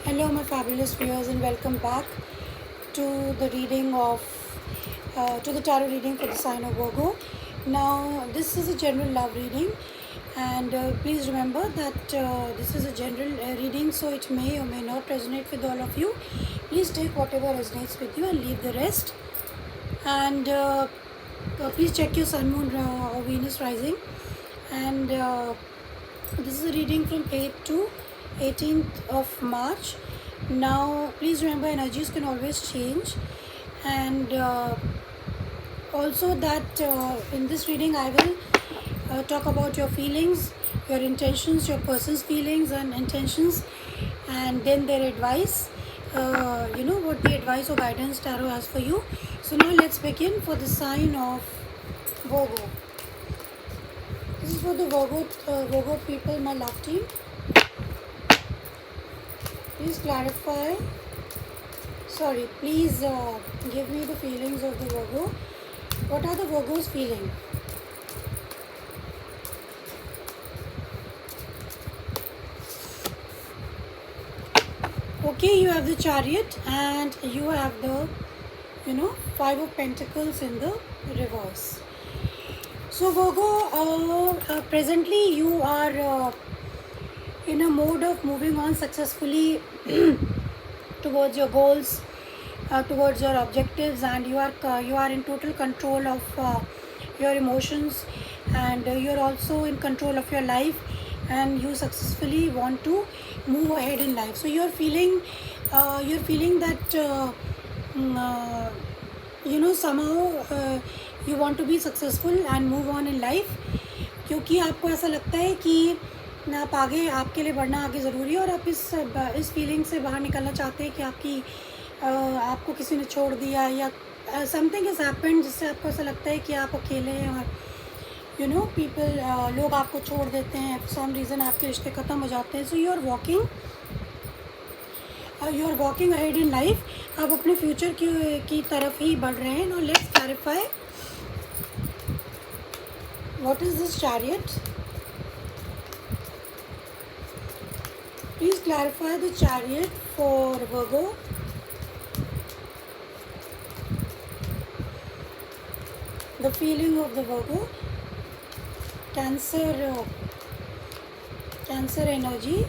Hello, my fabulous viewers, and welcome back to the reading of to the tarot reading for the sign of Virgo. Now, this is a general love reading, and please remember that this is a general reading, so it may or may not resonate with all of you. Please take whatever resonates with you and leave the rest. And please check your sun, moon, or Venus rising. And this is a reading from 8th to 18th of March. Now, please remember, energies can always change, and also that in this reading I will talk about your feelings, your intentions, your person's feelings and intentions, and then their advice. What the advice or guidance tarot has for you. So now let's begin for the sign of Virgo. This is for the Virgo people, my love team. Please clarify. Sorry, please give me the feelings of the Virgo. What are the Virgos feeling? Okay, you have the Chariot and you have the, Five of Pentacles in the reverse. So Virgo, presently you are in a mode of moving on successfully towards your goals, towards your objectives, and you are in total control of your emotions, and you're also in control of your life, and you successfully want to move ahead in life. So you're feeling that somehow you want to be successful and move on in life, क्योंकि आपको ऐसा लगता है कि आप आगे, आपके लिए बढ़ना आगे ज़रूरी है, और आप इस फीलिंग से बाहर निकलना चाहते हैं कि आपको किसी ने छोड़ दिया या समथिंग इज़ हैपेंड, जिससे आपको ऐसा लगता है कि आप अकेले हैं, और पीपल लोग आपको छोड़ देते हैं, फॉर सम रीज़न आपके रिश्ते ख़त्म हो जाते हैं. So you are walking ahead in life. आप अपने फ्यूचर की तरफ ही बढ़ रहे हैं. Now let's clarify what is this chariot. Please clarify the chariot for Virgo. The feeling of the Virgo. Cancer energy.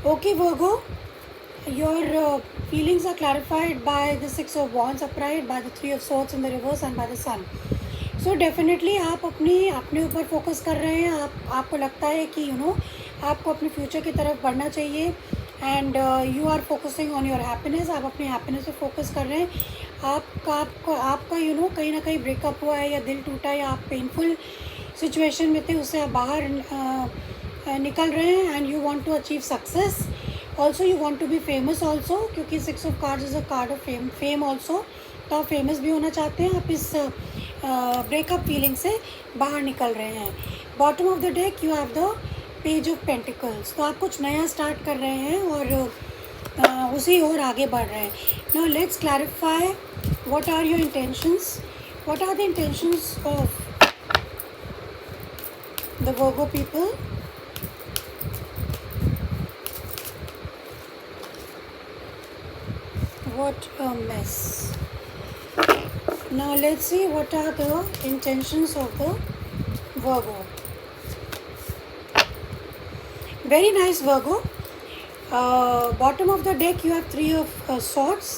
Okay, Virgo, your feelings are clarified by the Six of Wands upright, by the Three of Swords in the reverse, and by the Sun. So definitely आप अपने ऊपर focus कर रहे हैं. आपको लगता है कि आपको अपने फ्यूचर की तरफ बढ़ना चाहिए, and you are focusing on your happiness. आप अपने हैप्पीनेस पे फोकस कर रहे हैं. आपका कहीं ना कहीं ब्रेकअप हुआ है, या दिल टूटा है, या आप पेनफुल सिचुएशन में थे, उससे आप बाहर निकल रहे हैं, and you want to achieve success. Also you want to be famous also, क्योंकि six of cards is a card of fame also. तो आप फेमस भी होना चाहते हैं. आप इस ब्रेकअप फीलिंग से बाहर निकल रहे हैं. Bottom of the deck you have the page of pentacles. तो आप कुछ नया स्टार्ट कर रहे हैं और उसी और आगे बढ़ रहे हैं. Now let's clarify what are your intentions. What are the intentions of the Virgo people. What a mess. Now let's see what are the intentions of the Virgo. Very nice, Virgo. Bottom of the deck you have Three of Swords.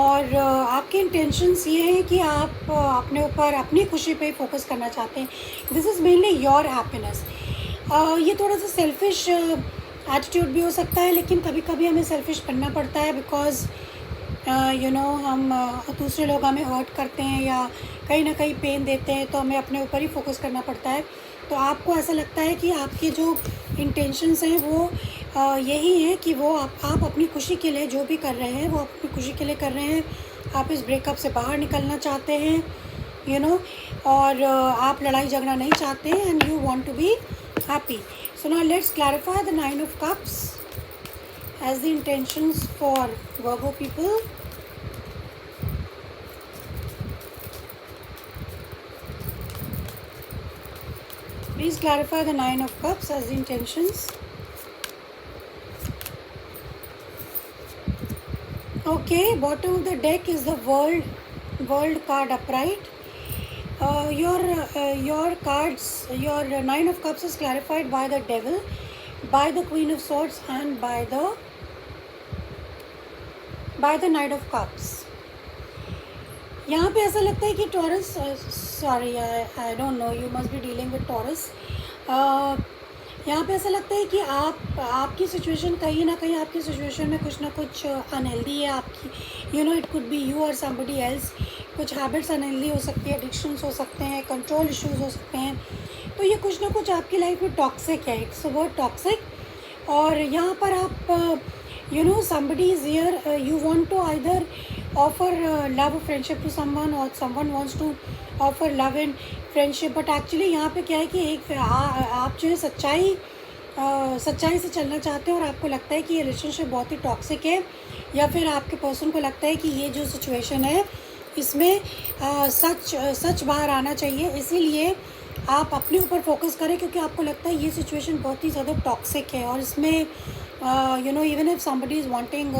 और आपके intentions ये हैं कि आप अपने ऊपर, अपनी खुशी पे फोकस करना चाहते हैं. This is mainly your happiness. ये थोड़ा सा सेल्फिश एटीट्यूड भी हो सकता है, लेकिन कभी कभी हमें सेल्फिश बनना पड़ता है, बिकॉज हम दूसरे लोग हमें हर्ट करते हैं या कहीं ना कहीं पेन देते हैं, तो हमें अपने ऊपर ही फोकस करना पड़ता है. तो आपको ऐसा लगता है कि आपके जो इंटेंशंस हैं वो यही हैं कि वो आप अपनी खुशी के लिए जो भी कर रहे हैं वो अपनी खुशी के लिए कर रहे हैं. आप इस ब्रेकअप से बाहर निकलना चाहते हैं, और आप लड़ाई झगड़ा नहीं चाहते हैं, and you want to be happy. So now let's clarify the nine of cups as the intentions for Virgo people. Please clarify the Nine of Cups as the intentions. Okay, bottom of the deck is the World card upright. Your cards, your Nine of Cups is clarified by the Devil, by the Queen of Swords, and by the Knight of Cups. यहाँ पे ऐसा लगता है कि taurus, sorry I don't know, you must be dealing with taurus. यहाँ पे ऐसा लगता है कि आपकी सिचुएशन कहीं ना कहीं, आपकी सिचुएशन में कुछ ना कुछ अनहेल्दी है आपकी. You know, it could be you और समबडी एल्स. कुछ हैबिट्स अनहेल्दी हो सकती है, एडिक्शंस हो सकते हैं, कंट्रोल इश्यूज हो सकते हैं. तो ये कुछ ना कुछ आपकी लाइफ में टॉक्सिक है. It's a word toxic. और यहाँ पर आप you know, somebody is here, you want to either offer love or friendship to someone, or someone wants to offer love and friendship, but actually यहाँ पे क्या है कि एक आप जो है सच्चाई से चलना चाहते हैं और आपको लगता है कि ये रिलेशनशिप बहुत ही टॉक्सिक है, या फिर आपके पर्सन को लगता है कि ये जो सिचुएशन है इसमें सच बाहर आना चाहिए. इसीलिए आप अपने ऊपर फोकस करें, क्योंकि आपको लगता है ये सिचुएशन बहुत ही ज़्यादा टॉक्सिक है. और इसमें you know, even if somebody is wanting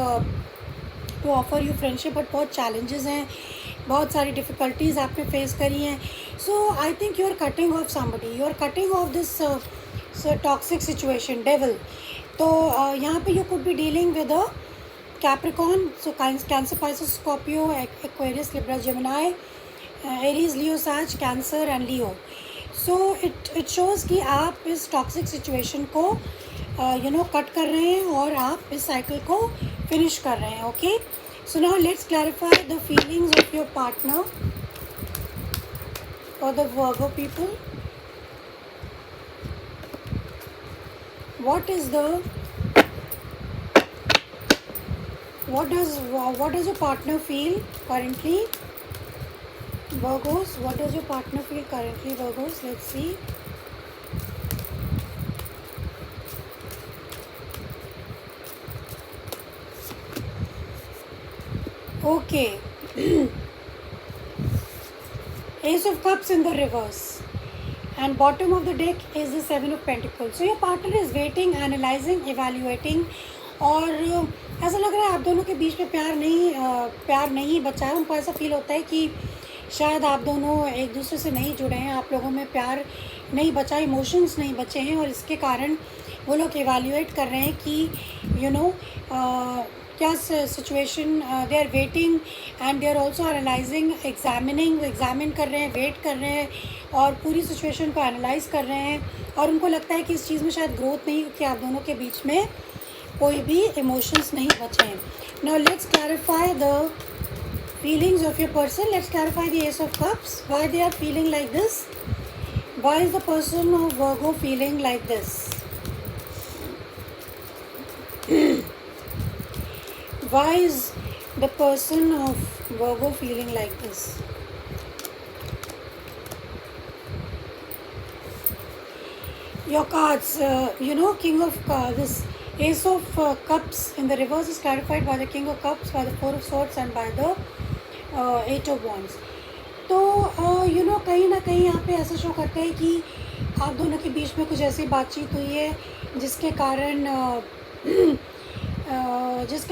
to offer you friendship, but बहुत चैलेंजेस हैं, बहुत सारी डिफ़िकल्टीज़ आपने फेस करी हैं. So I think you are cutting off somebody, you are cutting off this toxic situation, devil. तो यहाँ पे you could be dealing with a Capricorn, so Cancer, Pisces, Scorpio, Aquarius, Libra, Gemini, Aries, Leo, Sag, Cancer and Leo. So it shows कि आप इस toxic situation को you know cut कर रहे हैं और आप इस साइकिल को फिनिश कर रहे हैं. Okay, so now let's clarify the feelings of your partner for the Virgo people. what does your partner feel currently, Virgos? What does your partner feel currently, Virgos? Let's see. Okay. Ace of Cups in the reverse, and bottom of the deck is the Seven of Pentacles. So your partner is waiting, analyzing, evaluating, और ऐसा लग रहा है आप दोनों के बीच में प्यार नहीं बचा है. उनको ऐसा फील होता है कि शायद आप दोनों एक दूसरे से नहीं जुड़े हैं, आप लोगों में प्यार नहीं बचा, इमोशंस नहीं बचे हैं, और इसके कारण वो लोग इवैल्यूएट कर रहे हैं कि यू नो क्या situation. They are waiting and they are also analysing, examine कर रहे हैं, वेट कर रहे हैं और पूरी सिचुएशन को एनालाइज कर रहे हैं. और उनको लगता है कि इस चीज़ में शायद ग्रोथ नहीं, क्योंकि आप दोनों के बीच में कोई भी इमोशंस नहीं बचे हैं. Now let's clarify the feelings of your person. Let's clarify the Ace of Cups. Why they are feeling like this? Why is the person of Virgo feeling like this? Why is the person of Virgo feeling like this? Your cards, you know, King of this Ace of Cups in the reverse is clarified by the King of Cups, by the Four of Swords, and by the Eight of Wands. तो you know कहीं ना कहीं यहाँ पे ऐसा show करता है कि आप दोनों के बीच में कुछ ऐसी बातचीत हुई है जिसके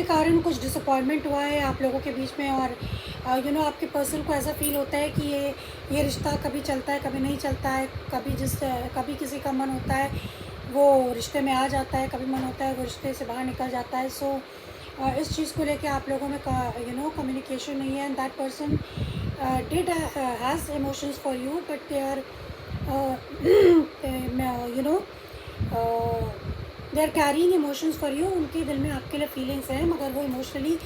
कारण कुछ डिसअपॉइंटमेंट हुआ है आप लोगों के बीच में. और यू नो आपके पर्सन को ऐसा फील होता है कि ये रिश्ता कभी चलता है, कभी नहीं चलता है. कभी किसी का मन होता है वो रिश्ते में आ जाता है, कभी मन होता है वो रिश्ते से बाहर निकल जाता है. सो इस चीज़ को लेके आप लोगों में यू नो कम्युनिकेशन नहीं है. And that person did has emotions for you, but they are you know they are caring emotions for you. उनके दिल में आपके लिए फीलिंग्स हैं, मगर वो इमोशनली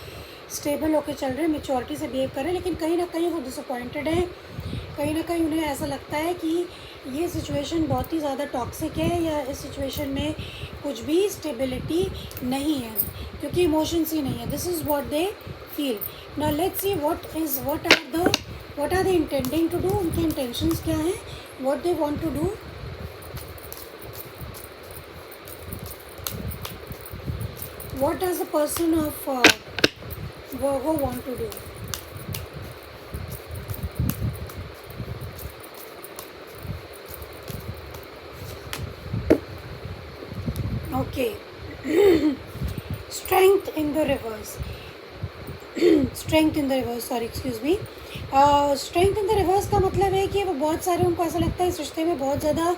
स्टेबल होकर चल रहे हैं, मेच्योरिटी से बिहेव कर रहे हैं. लेकिन कहीं ना कहीं वो डिसअपॉइंटेड हैं, कहीं ना कहीं उन्हें ऐसा लगता है कि ये सिचुएशन बहुत ही ज़्यादा टॉक्सिक है, या इस सिचुएशन में कुछ भी स्टेबिलिटी नहीं है, क्योंकि इमोशंस ही नहीं है. This is what they feel. Now let's see what are they intending to do. उनके इंटेंशंस क्या हैं, what they want to do. What does the person of Virgo want to do? Okay, strength in the reverse, strength in the reverse, sorry excuse me, strength in the reverse का मतलब है कि वो बहुत सारे, उनको ऐसा लगता है इस रिश्ते में बहुत ज़्यादा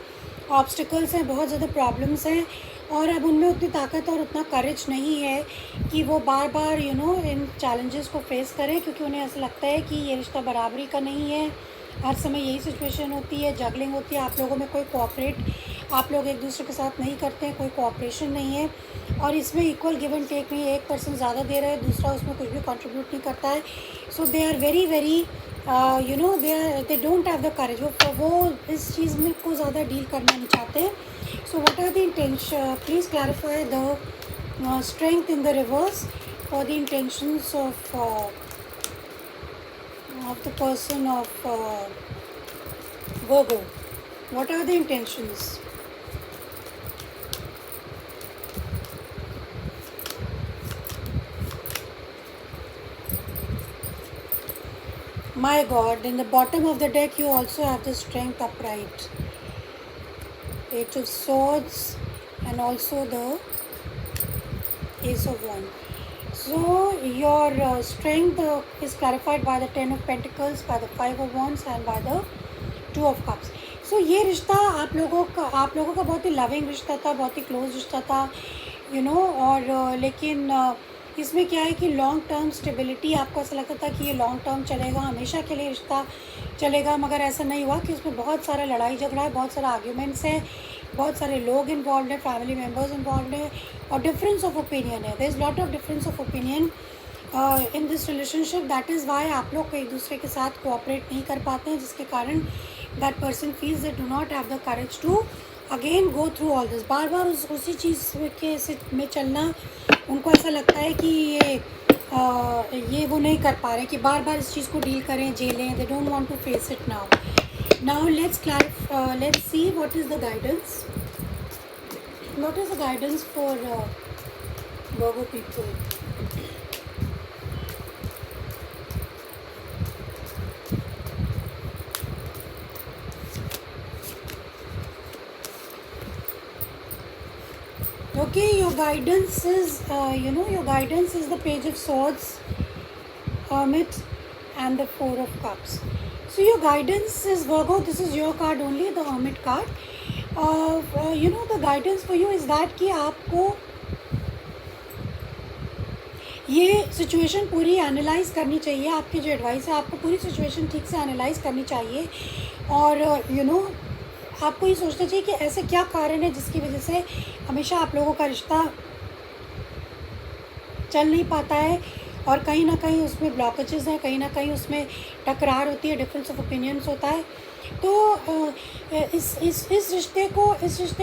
ऑब्स्टिकल्स हैं, बहुत ज़्यादा प्रॉब्लम्स हैं, और अब उनमें उतनी ताकत और उतना करेज नहीं है कि वो बार बार इन चैलेंजेस को फेस करें, क्योंकि उन्हें ऐसा लगता है कि ये रिश्ता बराबरी का नहीं है, हर समय यही सिचुएशन होती है, जगलिंग होती है, आप लोगों में कोई कोऑपरेट, आप लोग एक दूसरे के साथ नहीं करते हैं, कोई कोऑपरेशन नहीं है, और इसमें इक्वल गिव एंड टेक नहीं है, एक पर्सन ज़्यादा दे रहा है, दूसरा उसमें कुछ भी कंट्रीब्यूट नहीं करता है, so they are very very they don't have the courage, वो इस चीज़ में को ज़्यादा डील करना नहीं चाहते. So what are the intention, please clarify the strength in the reverse for the intentions of the person of Virgo. What are the intentions? My God, in the bottom of the deck you also have the strength upright, Eight of Swords, and also the Ace of Wands. So your strength is clarified by the Ten of Pentacles, by the Five of Wands, and by the Two of Cups. So ये रिश्ता आप लोगों का बहुत ही loving रिश्ता था, बहुत ही close रिश्ता था, और लेकिन इसमें क्या है कि लॉन्ग टर्म स्टेबिलिटी, आपको ऐसा लगता था कि ये लॉन्ग टर्म चलेगा, हमेशा के लिए रिश्ता चलेगा, मगर ऐसा नहीं हुआ, कि उसमें बहुत सारा लड़ाई झगड़ा है, बहुत सारा आर्ग्यूमेंट्स हैं, बहुत सारे लोग इन्वॉल्व हैं, फैमिली मेम्बर्स इन्वॉल्व हैं, और डिफरेंस ऑफ ओपिनियन है, there is lot of difference of opinion in this relationship. That is why आप लोग एक दूसरे के साथ कोऑपरेट नहीं कर पाते हैं, जिसके कारण that person feels they do not have the courage to again go through all this. बार बार उसी चीज़ के में चलना, उनको ऐसा लगता है कि ये वो नहीं कर पा रहे, कि बार बार इस चीज़ को डील करें, झेलें. They don't want to face it now. Now let's see what is the guidance. What is the guidance for Virgo people? Okay, your guidance is your guidance is the Page of Swords, Hermit, and the Four of Cups. So your guidance is Virgo. This is your card only, the Hermit card. The guidance for you is that कि आपको ये situation पूरी analyse करनी चाहिए. आपकी जो advice है, आपको पूरी सिचुएशन ठीक से एनालाइज करनी चाहिए, और आपको ये सोचना चाहिए कि ऐसे क्या कारण है जिसकी वजह से हमेशा आप लोगों का रिश्ता चल नहीं पाता है, और कहीं ना कहीं उसमें ब्लॉकेजेस हैं, कहीं ना कहीं उसमें टकरार होती है, डिफरेंस ऑफ ओपिनियंस होता है. तो इस रिश्ते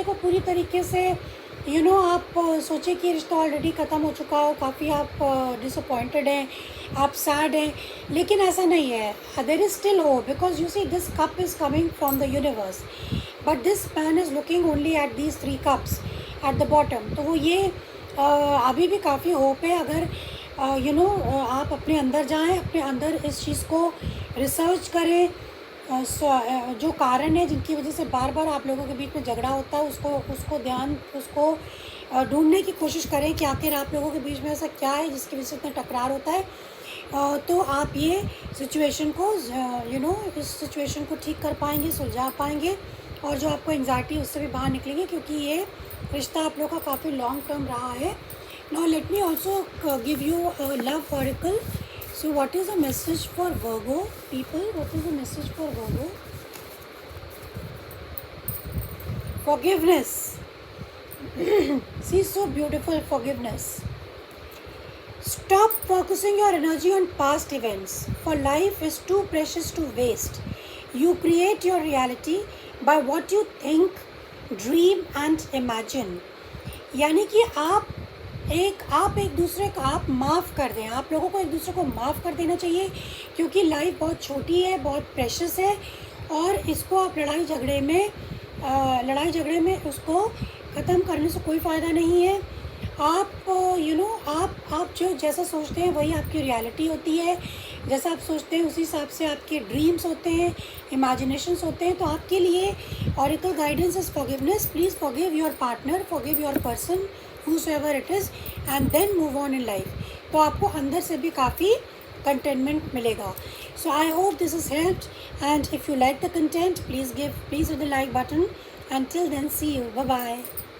को पूरी तरीके से आप सोचें कि रिश्ता ऑलरेडी ख़त्म हो चुका हो, काफ़ी आप डिसअपॉइंटेड हैं, आप सैड हैं, लेकिन ऐसा नहीं है. There is still hope, because you see this cup is coming from the universe, but this man is looking only at these 3 cups at the bottom. तो वो ये अभी भी काफ़ी होप है. अगर आप अपने अंदर जाएं, अपने अंदर इस चीज़ को रिसर्च करें, जो कारण है जिनकी वजह से बार बार आप लोगों के बीच में झगड़ा होता है, उसको ढूंढने की कोशिश करें कि आखिर आप लोगों के बीच में ऐसा क्या है जिसकी वजह से इतना टकरार होता है. तो आप ये सिचुएशन को इस सिचुएशन को ठीक कर पाएंगे, सुलझा पाएंगे, और जो आपको एंग्जाइटी उससे भी बाहर निकलेंगे, क्योंकि ये रिश्ता आप लोगों का काफ़ी लॉन्ग टर्म रहा है. Now let me also give you a love oracle. So what is the message for Virgo people? What is the message for Virgo? Forgiveness. See, so beautiful, forgiveness. Stop focusing your energy on past events, for life is too precious to waste. You create your reality by what you think, dream and imagine. यानी कि आप एक दूसरे को आप माफ़ कर दें. आप लोगों को एक दूसरे को माफ़ कर देना चाहिए, क्योंकि लाइफ बहुत छोटी है, बहुत प्रेशियस है, और इसको आप लड़ाई झगड़े में उसको ख़त्म करने से कोई फ़ायदा नहीं है. आप आप जो जैसा सोचते हैं वही आपकी रियलिटी होती है. जैसा आप सोचते हैं उसी हिसाब से आपके ड्रीम्स होते हैं, इमेजिनेशंस होते हैं. तो आपके लिए oracle guidance is forgiveness. Please forgive your partner, forgive your person, whosoever it is, and then move on in life. तो आपको अंदर से भी काफ़ी contentment मिलेगा. So I hope this has helped, and if you like the content, please hit the like button. Until then, see you. Bye bye.